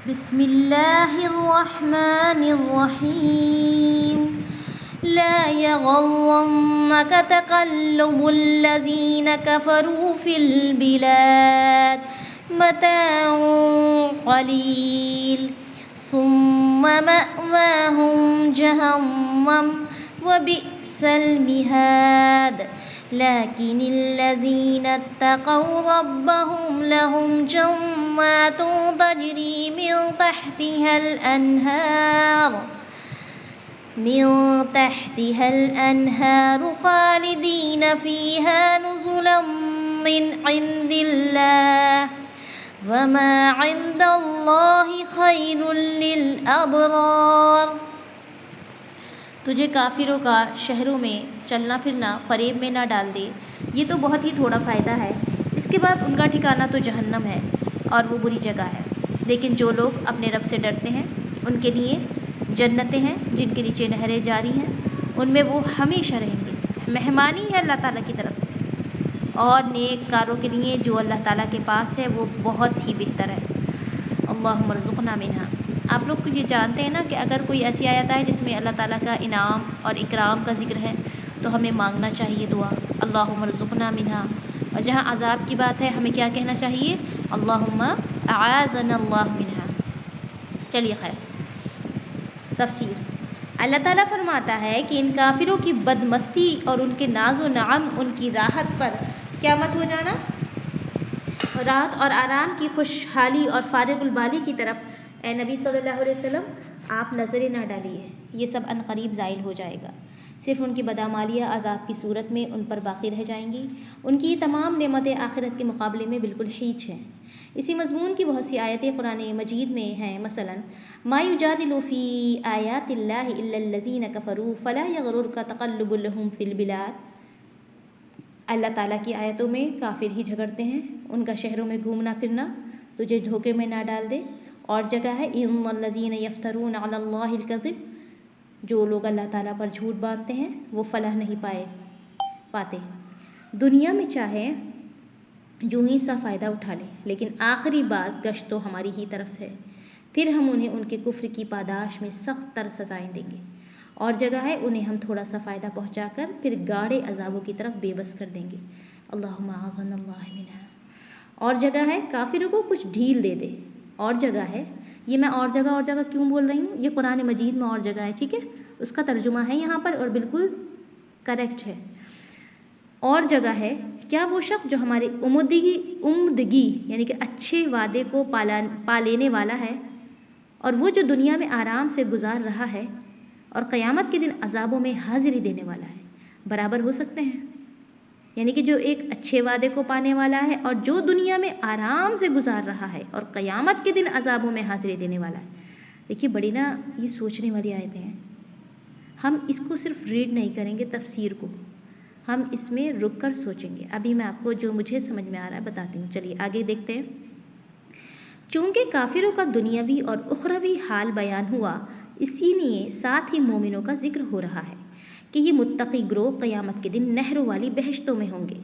بسم اللہ الرحمن الرحیم لا يغرنك تقلب الذين كفروا في البلاد متاع قليل ثم مأواهم جهنم وبئس المهاد لكن الذين اتقوا ربهم لهم جنات تجري من تحتها الأنهار خالدين فيها نزلا من عند الله وما عند الله خير للأبرار۔ تجھے کافروں کا شہروں میں چلنا پھرنا فریب میں نہ ڈال دے، یہ تو بہت ہی تھوڑا فائدہ ہے، اس کے بعد ان کا ٹھکانہ تو جہنم ہے اور وہ بری جگہ ہے۔ لیکن جو لوگ اپنے رب سے ڈرتے ہیں ان کے لیے جنتیں ہیں جن کے نیچے نہریں جاری ہیں، ان میں وہ ہمیشہ رہیں گے، مہمانی ہے اللہ تعالیٰ کی طرف سے، اور نیک کاروں کے لیے جو اللہ تعالیٰ کے پاس ہے وہ بہت ہی بہتر ہے۔ اللہم ارزقنا منہا۔ آپ لوگ یہ جانتے ہیں نا کہ اگر کوئی ایسی آیت ہے جس میں اللہ تعالیٰ کا انعام اور اکرام کا ذکر ہے تو ہمیں مانگنا چاہیے دعا اللہم ارزقنا منہا، اور جہاں عذاب کی بات ہے ہمیں کیا کہنا چاہیے؟ اللہم اعاذنا اللہ منہا۔ چلیے خیر، تفسیر۔ اللہ تعالیٰ فرماتا ہے کہ ان کافروں کی بدمستی اور ان کے ناز و نعم، ان کی راحت پر کیا مت ہو جانا، راحت اور آرام کی خوشحالی اور فارغ البالی کی طرف اے نبی صلی اللہ علیہ وسلم آپ نظریں نہ ڈالیے، یہ سب عنقریب زائل ہو جائے گا، صرف ان کی بدعمالیاں عذاب کی صورت میں ان پر باقی رہ جائیں گی، ان کی تمام نعمتیں آخرت کے مقابلے میں بالکل ہیچ ہیں۔ اسی مضمون کی بہت سی آیتیں قرآن مجید میں ہیں، مثلا ما یجادل فی آیات اللہ الا الذین کفروا فلا یغررک تقلبهم فی البلاد۔ اللہ تعالیٰ کی آیتوں میں کافر ہی جھگڑتے ہیں، ان کا شہروں میں گھومنا پھرنا تجھے دھوکے میں نہ ڈال دے۔ اور جگہ ہے ان الذین یفترون علی اللہ الکذب، جو لوگ اللہ تعالیٰ پر جھوٹ باندھتے ہیں وہ فلاح نہیں پاتے، دنیا میں چاہے جو ہی سا فائدہ اٹھا لیں لیکن آخری باز گشت تو ہماری ہی طرف سے ہے، پھر ہم انہیں ان کے کفر کی پاداش میں سخت تر سزائیں دیں گے۔ اور جگہ ہے انہیں ہم تھوڑا سا فائدہ پہنچا کر پھر گاڑے عذابوں کی طرف بے بس کر دیں گے۔ اللہم اعاذنا اللہ منہا۔ اور جگہ ہے کافروں کو کچھ ڈھیل دے دے۔ اور جگہ ہے، یہ میں اور جگہ کیوں بول رہی ہوں، یہ قرآن مجید میں اور جگہ ہے، ٹھیک ہے، اس کا ترجمہ ہے یہاں پر اور بالکل کریکٹ ہے۔ اور جگہ ہے کیا وہ شخص جو ہماری عمدگی یعنی کہ اچھے وعدے کو پا لینے والا ہے اور وہ جو دنیا میں آرام سے گزار رہا ہے اور قیامت کے دن عذابوں میں حاضری دینے والا ہے، برابر ہو سکتے ہیں؟ یعنی کہ جو ایک اچھے وعدے کو پانے والا ہے اور جو دنیا میں آرام سے گزار رہا ہے اور قیامت کے دن عذابوں میں حاضری دینے والا ہے۔ دیکھیے بڑی نا یہ سوچنے والی آیتیں ہیں، ہم اس کو صرف ریڈ نہیں کریں گے، تفسیر کو ہم اس میں رک کر سوچیں گے۔ ابھی میں آپ کو جو مجھے سمجھ میں آ رہا ہے بتاتی ہوں، چلیے آگے دیکھتے ہیں۔ چونکہ کافروں کا دنیاوی اور اخروی حال بیان ہوا، اسی لیے ساتھ ہی مومنوں کا ذکر ہو رہا ہے کہ یہ متقی گروہ قیامت کے دن نہروں والی بہشتوں میں ہوں گے۔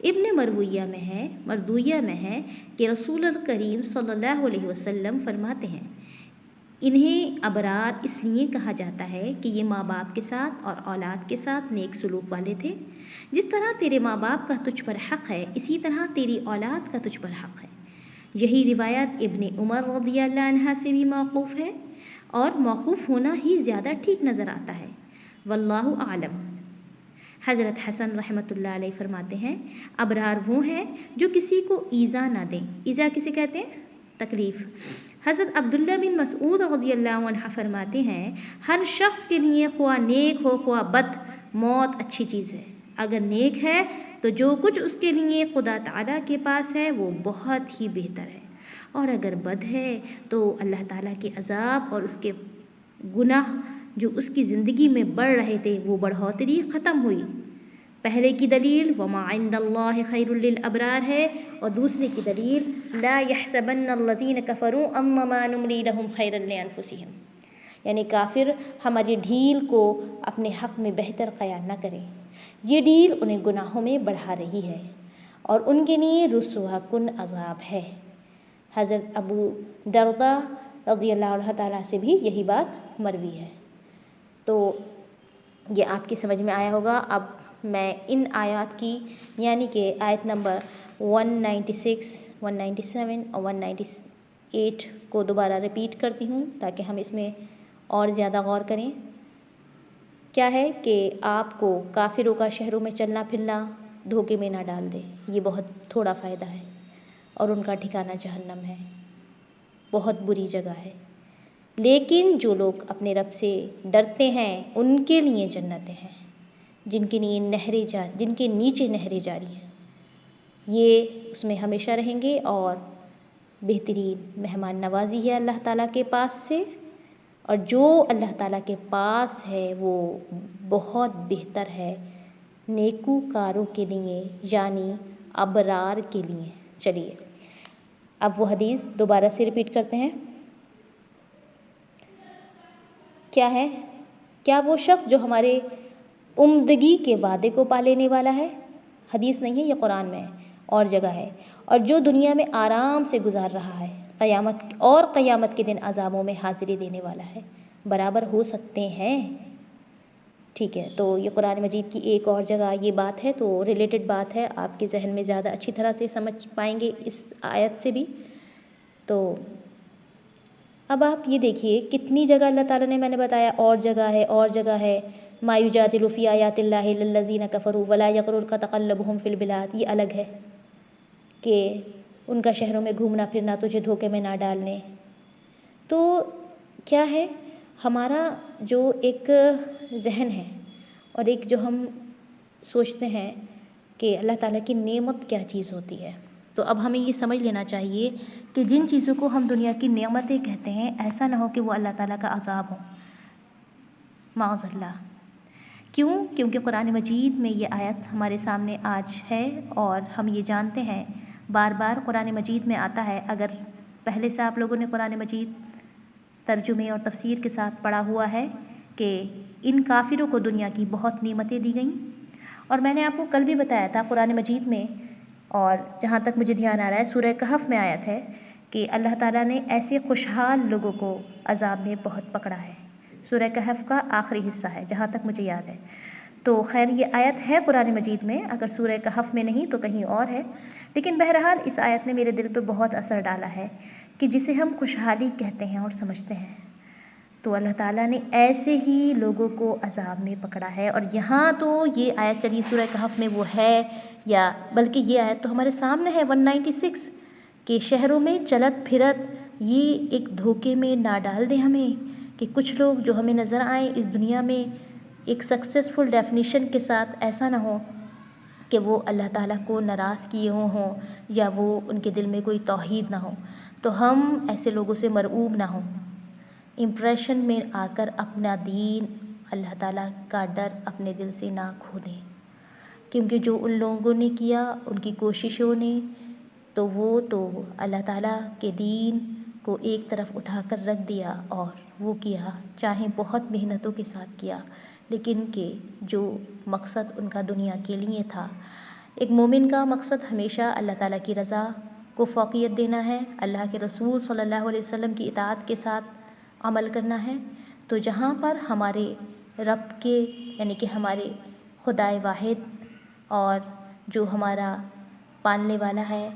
ابن مردویہ میں ہے کہ رسول کریم صلی اللہ علیہ وسلم فرماتے ہیں انہیں ابرار اس لیے کہا جاتا ہے کہ یہ ماں باپ کے ساتھ اور اولاد کے ساتھ نیک سلوک والے تھے۔ جس طرح تیرے ماں باپ کا تجھ پر حق ہے اسی طرح تیری اولاد کا تجھ پر حق ہے۔ یہی روایت ابن عمر رضی اللہ عنہ سے بھی موقوف ہے اور موقوف ہونا ہی زیادہ ٹھیک نظر آتا ہے، واللہ اعلم۔ حضرت حسن رحمۃ اللہ علیہ فرماتے ہیں ابرار وہ ہیں جو کسی کو ایذا نہ دیں۔ ایذا کسے کہتے ہیں؟ تکلیف۔ حضرت عبداللہ بن مسعود رضی اللہ عنہ فرماتے ہیں ہر شخص کے لیے خواہ نیک ہو خواہ بد، موت اچھی چیز ہے۔ اگر نیک ہے تو جو کچھ اس کے لیے خدا تعالیٰ کے پاس ہے وہ بہت ہی بہتر ہے، اور اگر بد ہے تو اللہ تعالیٰ کے عذاب اور اس کے گناہ جو اس کی زندگی میں بڑھ رہے تھے وہ بڑھوتری ختم ہوئی۔ پہلے کی دلیل وما عند اللہ خیر للابرار ہے، اور دوسرے کی دلیل لا يحسبن الذین کفروا انما نملی لهم خیر لانفسهم، یعنی کافر ہماری ڈھیل کو اپنے حق میں بہتر خیال نہ کریں، یہ ڈھیل انہیں گناہوں میں بڑھا رہی ہے اور ان کے لیے رسوا کن عذاب ہے۔ حضرت ابو درداء رضی اللہ عنہ تعالیٰ سے بھی یہی بات مروی ہے۔ تو یہ آپ کی سمجھ میں آیا ہوگا۔ اب میں ان آیات کی یعنی کہ آیت نمبر 196، 197 اور 198 کو دوبارہ ریپیٹ کرتی ہوں تاکہ ہم اس میں اور زیادہ غور کریں۔ کیا ہے کہ آپ کو کافروں کا شہروں میں چلنا پھرنا دھوکے میں نہ ڈال دے، یہ بہت تھوڑا فائدہ ہے، اور ان کا ٹھکانہ جہنم ہے، بہت بری جگہ ہے۔ لیکن جو لوگ اپنے رب سے ڈرتے ہیں ان کے لیے جنتیں ہیں، جن کے نیچے نہریں جاری ہیں، یہ اس میں ہمیشہ رہیں گے، اور بہترین مہمان نوازی ہے اللہ تعالیٰ کے پاس سے، اور جو اللہ تعالیٰ کے پاس ہے وہ بہت بہتر ہے نیکوکاروں کے لیے، یعنی ابرار کے لیے۔ چلیے اب وہ حدیث دوبارہ سے ریپیٹ کرتے ہیں۔ کیا ہے؟ کیا وہ شخص جو ہمارے عمدگی کے وعدے کو پا لینے والا ہے، حدیث نہیں ہے یہ قرآن میں ہے اور جگہ ہے، اور جو دنیا میں آرام سے گزار رہا ہے، قیامت کے دن عذابوں میں حاضری دینے والا ہے، برابر ہو سکتے ہیں؟ ٹھیک ہے، تو یہ قرآن مجید کی ایک اور جگہ یہ بات ہے، تو ریلیٹڈ بات ہے، آپ کے ذہن میں زیادہ اچھی طرح سے سمجھ پائیں گے اس آیت سے بھی۔ تو اب آپ یہ دیکھیے کتنی جگہ اللہ تعالیٰ نے، میں نے بتایا اور جگہ ہے اور جگہ ہے، ما یجادل فی آیات اللہ الا الذین کفروا ولا یغررک تقلبهم فی البلاد، یہ الگ ہے کہ ان کا شہروں میں گھومنا پھرنا تجھے دھوکے میں نہ ڈالنے۔ تو کیا ہے، ہمارا جو ایک ذہن ہے اور ایک جو ہم سوچتے ہیں کہ اللہ تعالیٰ کی نعمت کیا چیز ہوتی ہے، تو اب ہمیں یہ سمجھ لینا چاہیے کہ جن چیزوں کو ہم دنیا کی نعمتیں کہتے ہیں، ایسا نہ ہو کہ وہ اللہ تعالیٰ کا عذاب ہو، معاذ اللہ۔ کیوں؟ کیونکہ قرآن مجید میں یہ آیت ہمارے سامنے آج ہے، اور ہم یہ جانتے ہیں بار بار قرآن مجید میں آتا ہے، اگر پہلے سے آپ لوگوں نے قرآن مجید ترجمے اور تفسیر کے ساتھ پڑھا ہوا ہے کہ ان کافروں کو دنیا کی بہت نعمتیں دی گئیں، اور میں نے آپ کو کل بھی بتایا تھا قرآن مجید میں، اور جہاں تک مجھے دھیان آ رہا ہے سورہ کہف میں آیت ہے کہ اللہ تعالیٰ نے ایسے خوشحال لوگوں کو عذاب میں بہت پکڑا ہے، سورہ کہف کا آخری حصہ ہے جہاں تک مجھے یاد ہے۔ تو خیر یہ آیت ہے قرآن مجید میں، اگر سورہ کہف میں نہیں تو کہیں اور ہے، لیکن بہرحال اس آیت نے میرے دل پہ بہت اثر ڈالا ہے کہ جسے ہم خوشحالی کہتے ہیں اور سمجھتے ہیں، تو اللہ تعالیٰ نے ایسے ہی لوگوں کو عذاب میں پکڑا ہے۔ اور یہاں تو یہ آیت چلی سورہ کہف میں وہ ہے، یا بلکہ یہ آیت تو ہمارے سامنے ہے 196 کہ شہروں میں چلت پھرت، یہ ایک دھوکے میں نہ ڈال دیں ہمیں، کہ کچھ لوگ جو ہمیں نظر آئیں اس دنیا میں ایک سکسیسفل ڈیفینیشن کے ساتھ، ایسا نہ ہو کہ وہ اللہ تعالیٰ کو ناراض کیے ہوں یا وہ ان کے دل میں کوئی توحید نہ ہو، تو ہم ایسے لوگوں سے مرعوب نہ ہوں، امپریشن میں آ کر اپنا دین، اللہ تعالیٰ کا ڈر اپنے دل سے نہ کھو دیں، کیونکہ جو ان لوگوں نے کیا، ان کی کوششوں نے، تو وہ تو اللہ تعالیٰ کے دین کو ایک طرف اٹھا کر رکھ دیا، اور وہ کیا چاہے بہت محنتوں کے ساتھ کیا، لیکن کہ جو مقصد ان کا دنیا کے لیے تھا، ایک مومن کا مقصد ہمیشہ اللہ تعالیٰ کی رضا کو فوقیت دینا ہے، اللہ کے رسول صلی اللہ علیہ وسلم کی اطاعت کے ساتھ عمل کرنا ہے۔ تو جہاں پر ہمارے رب کے یعنی کہ ہمارے خدائے واحد اور جو ہمارا پالنے والا ہے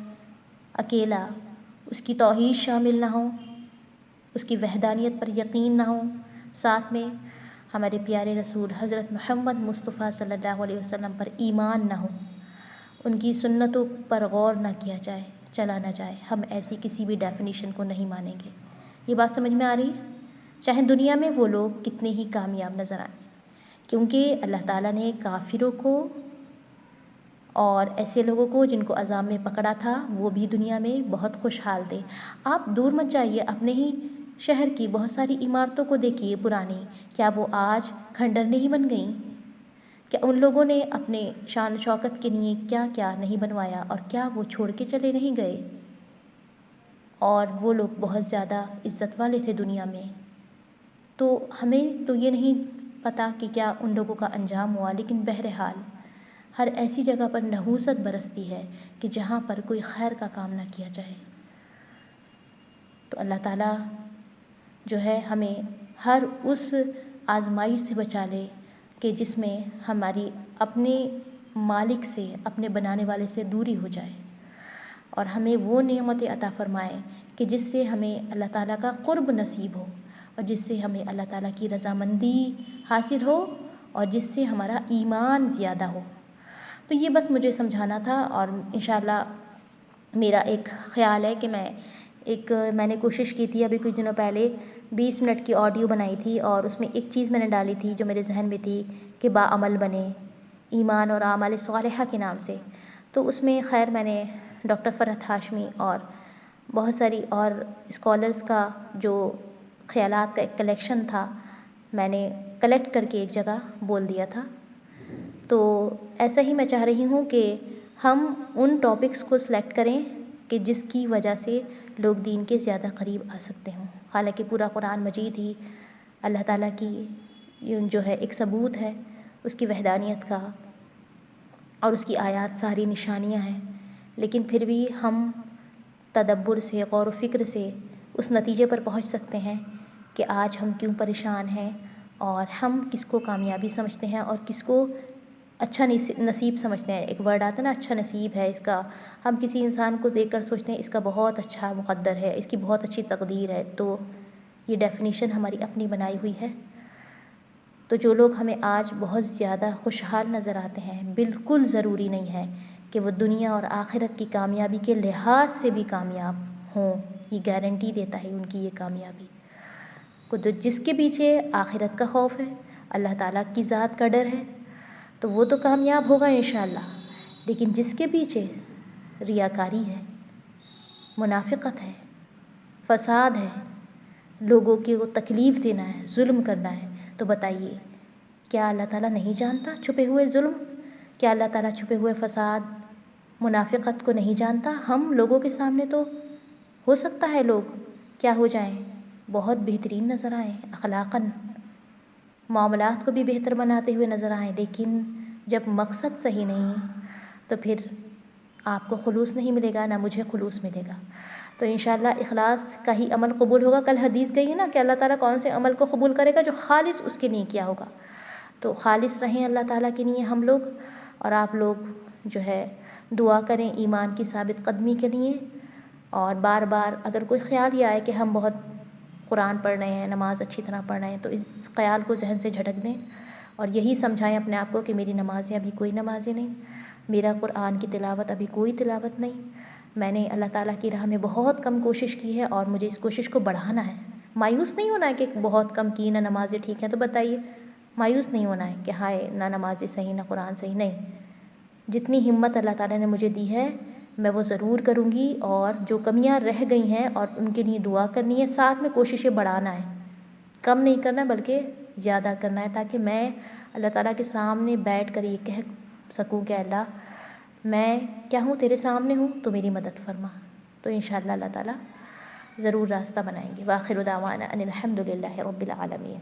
اکیلا، اس کی توحید شامل نہ ہو، اس کی وحدانیت پر یقین نہ ہو، ساتھ میں ہمارے پیارے رسول حضرت محمد مصطفیٰ صلی اللہ علیہ وسلم پر ایمان نہ ہو، ان کی سنتوں پر غور نہ کیا جائے، چلا نہ جائے، ہم ایسی کسی بھی ڈیفینیشن کو نہیں مانیں گے۔ یہ بات سمجھ میں آ رہی ہے؟ چاہے دنیا میں وہ لوگ کتنے ہی کامیاب نظر آئیں، کیونکہ اللہ تعالیٰ نے کافروں کو اور ایسے لوگوں کو جن کو عذاب میں پکڑا تھا، وہ بھی دنیا میں بہت خوشحال تھے۔ آپ دور مت جائیے، اپنے ہی شہر کی بہت ساری عمارتوں کو دیکھیے پرانی، کیا وہ آج کھنڈر نہیں بن گئیں؟ کیا ان لوگوں نے اپنے شان و شوکت کے لیے کیا کیا نہیں بنوایا، اور کیا وہ چھوڑ کے چلے نہیں گئے؟ اور وہ لوگ بہت زیادہ عزت والے تھے دنیا میں۔ تو ہمیں تو یہ نہیں پتہ کہ کیا ان لوگوں کا انجام ہوا، لیکن بہرحال ہر ایسی جگہ پر نحوست برستی ہے کہ جہاں پر کوئی خیر کا کام نہ کیا جائے۔ تو اللہ تعالیٰ جو ہے ہمیں ہر اس آزمائش سے بچا لے کہ جس میں ہماری اپنے مالک سے، اپنے بنانے والے سے دوری ہو جائے، اور ہمیں وہ نعمتیں عطا فرمائے کہ جس سے ہمیں اللہ تعالیٰ کا قرب نصیب ہو، اور جس سے ہمیں اللہ تعالیٰ کی رضامندی حاصل ہو، اور جس سے ہمارا ایمان زیادہ ہو۔ تو یہ بس مجھے سمجھانا تھا، اور انشاءاللہ میرا ایک خیال ہے کہ میں نے کوشش کی تھی ابھی کچھ دنوں پہلے 20 منٹ کی آڈیو بنائی تھی، اور اس میں ایک چیز میں نے ڈالی تھی جو میرے ذہن میں تھی کہ باعمل بنے، ایمان اور اعمال صالحہ کے نام سے۔ تو اس میں خیر میں نے ڈاکٹر فرحت ہاشمی اور بہت ساری اور اسکالرز کا جو خیالات کا ایک کلیکشن تھا، میں نے کلیکٹ کر کے ایک جگہ بول دیا تھا۔ تو ایسا ہی میں چاہ رہی ہوں کہ ہم ان ٹاپکس کو سلیکٹ کریں کہ جس کی وجہ سے لوگ دین کے زیادہ قریب آ سکتے ہوں۔ حالانکہ پورا قرآن مجید ہی اللہ تعالیٰ کی جو ہے ایک ثبوت ہے اس کی وحدانیت کا، اور اس کی آیات ساری نشانیاں ہیں، لیکن پھر بھی ہم تدبر سے، غور و فکر سے اس نتیجے پر پہنچ سکتے ہیں کہ آج ہم کیوں پریشان ہیں، اور ہم کس کو کامیابی سمجھتے ہیں اور کس کو اچھا نصیب سمجھتے ہیں۔ ایک ورڈ آتا ہے نا، اچھا نصیب ہے اس کا، ہم کسی انسان کو دیکھ کر سوچتے ہیں اس کا بہت اچھا مقدر ہے، اس کی بہت اچھی تقدیر ہے، تو یہ ڈیفینیشن ہماری اپنی بنائی ہوئی ہے۔ تو جو لوگ ہمیں آج بہت زیادہ خوشحال نظر آتے ہیں، بالکل ضروری نہیں ہے کہ وہ دنیا اور آخرت کی کامیابی کے لحاظ سے بھی کامیاب ہوں، یہ گارنٹی دیتا ہے ان کی یہ کامیابی کو۔ تو جس کے پیچھے آخرت کا خوف ہے، اللہ تعالیٰ کی ذات کا ڈر ہے، تو وہ تو کامیاب ہوگا انشاءاللہ، لیکن جس کے پیچھے ریاکاری ہے، منافقت ہے، فساد ہے، لوگوں کو تکلیف دینا ہے، ظلم کرنا ہے، تو بتائیے کیا اللہ تعالیٰ نہیں جانتا چھپے ہوئے ظلم؟ کیا اللہ تعالیٰ چھپے ہوئے فساد، منافقت کو نہیں جانتا؟ ہم لوگوں کے سامنے تو ہو سکتا ہے لوگ کیا ہو جائیں، بہت بہترین نظر آئیں اخلاقاً، معاملات کو بھی بہتر بناتے ہوئے نظر آئیں، لیکن جب مقصد صحیح نہیں تو پھر آپ کو خلوص نہیں ملے گا، نہ مجھے خلوص ملے گا۔ تو انشاءاللہ اخلاص کا ہی عمل قبول ہوگا۔ کل حدیث گئی ہے نا کہ اللہ تعالیٰ کون سے عمل کو قبول کرے گا؟ جو خالص اس کے لیے کیا ہوگا۔ تو خالص رہیں اللہ تعالیٰ کے لیے ہم لوگ، اور آپ لوگ جو ہے دعا کریں ایمان کی ثابت قدمی کے لیے، اور بار بار اگر کوئی خیال یہ آئے کہ ہم بہت قرآن پڑھ رہے ہیں، نماز اچھی طرح پڑھ رہے ہیں، تو اس خیال کو ذہن سے جھٹک دیں، اور یہی سمجھائیں اپنے آپ کو کہ میری نمازیں ابھی کوئی نمازیں نہیں، میرا قرآن کی تلاوت ابھی کوئی تلاوت نہیں، میں نے اللہ تعالیٰ کی راہ میں بہت کم کوشش کی ہے، اور مجھے اس کوشش کو بڑھانا ہے۔ مایوس نہیں ہونا ہے کہ بہت کم کی، نہ نمازیں ٹھیک ہیں، تو بتائیے مایوس نہیں ہونا ہے کہ ہائے نہ نمازیں صحیح نہ قرآن صحیح، نہیں، جتنی ہمت اللہ تعالیٰ نے مجھے دی ہے میں وہ ضرور کروں گی، اور جو کمیاں رہ گئی ہیں اور ان کے لیے دعا کرنی ہے، ساتھ میں کوششیں بڑھانا ہے، کم نہیں کرنا بلکہ زیادہ کرنا ہے، تاکہ میں اللہ تعالیٰ کے سامنے بیٹھ کر یہ کہہ سکوں کہ اللہ میں کیا ہوں، تیرے سامنے ہوں، تو میری مدد فرما۔ تو انشاءاللہ اللہ تعالیٰ ضرور راستہ بنائیں گے۔ وآخر دعوانا ان الحمد للہ رب العالمین۔